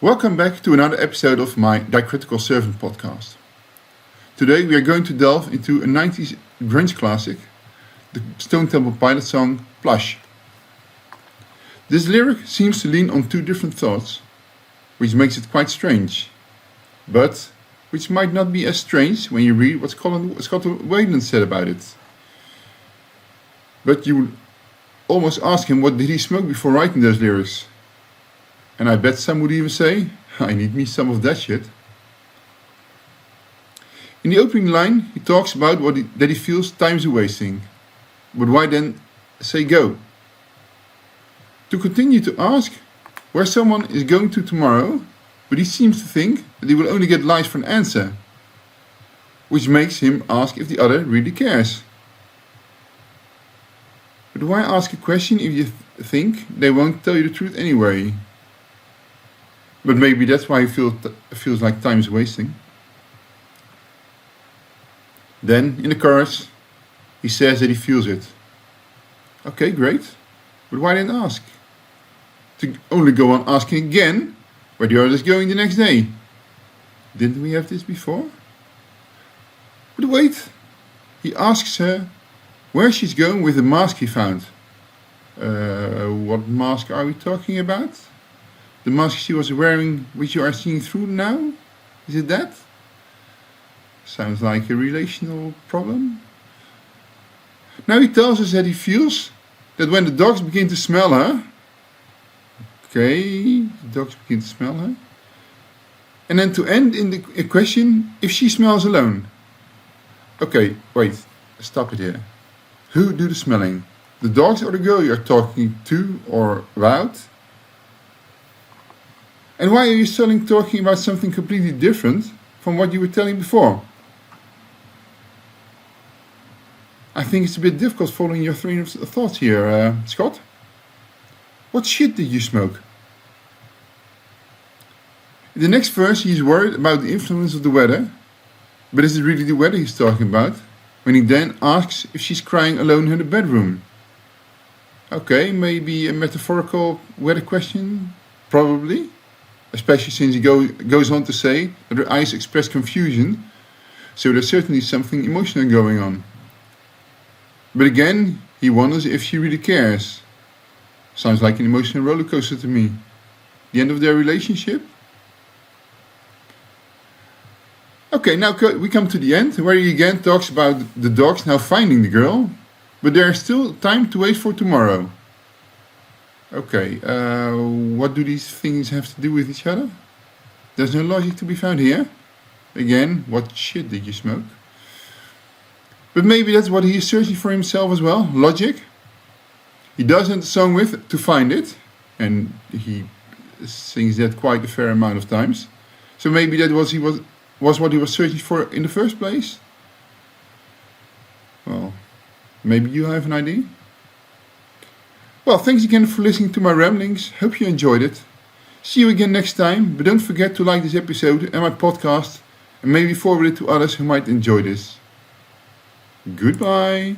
Welcome back to another episode of my Diacritical Servant podcast. Today we are going to delve into a 90s grunge classic, the Stone Temple Pilots song Plush. This lyric seems to lean on two different thoughts, which makes it quite strange, but which might not be as strange when you read what Scott Wayland said about it. But you would almost ask him what did he smoke before writing those lyrics. And I bet some would even say, I need me some of that shit. In the opening line, he talks about that he feels time's a wasting. But why then say go? To continue to ask where someone is going to tomorrow, but he seems to think that he will only get lies for an answer, which makes him ask if the other really cares. But why ask a question if you think they won't tell you the truth anyway? But maybe that's why he feels like time is wasting. Then, in the chorus, he says that he feels it. Okay, great. But why then ask? To only go on asking again where the other is going the next day. Didn't we have this before? But wait. He asks her where she's going with the mask he found. What mask are we talking about? The mask she was wearing, which you are seeing through now? Is it that? Sounds like a relational problem. Now he tells us that he feels that when the dogs begin to smell her, the dogs begin to smell her, and then to end in the question if she smells alone. Okay, wait, stop it here. Who do the smelling? The dogs or the girl you are talking to or about? And why are you suddenly talking about something completely different from what you were telling before? I think it's a bit difficult following your train of thoughts here, Scott. What shit did you smoke? In the next verse he's worried about the influence of the weather, but is it really the weather he's talking about? When he then asks if she's crying alone in the bedroom. Okay, maybe a metaphorical weather question? Probably. Especially since he goes on to say that her eyes express confusion, so there's certainly something emotional going on. But again, he wonders if she really cares. Sounds like an emotional roller coaster to me. The end of their relationship? Okay, now we come to the end, where he again talks about the dogs now finding the girl, but there is still time to wait for tomorrow. Okay, what do these things have to do with each other? There's no logic to be found here. Again, what shit did you smoke? But maybe that's what he is searching for himself as well, logic. He does end the song with to find it, and he sings that quite a fair amount of times. So maybe that was what he was searching for in the first place. Well, maybe you have an idea. Well, thanks again for listening to my ramblings. Hope you enjoyed it. See you again next time, but don't forget to like this episode and my podcast, and maybe forward it to others who might enjoy this. Goodbye.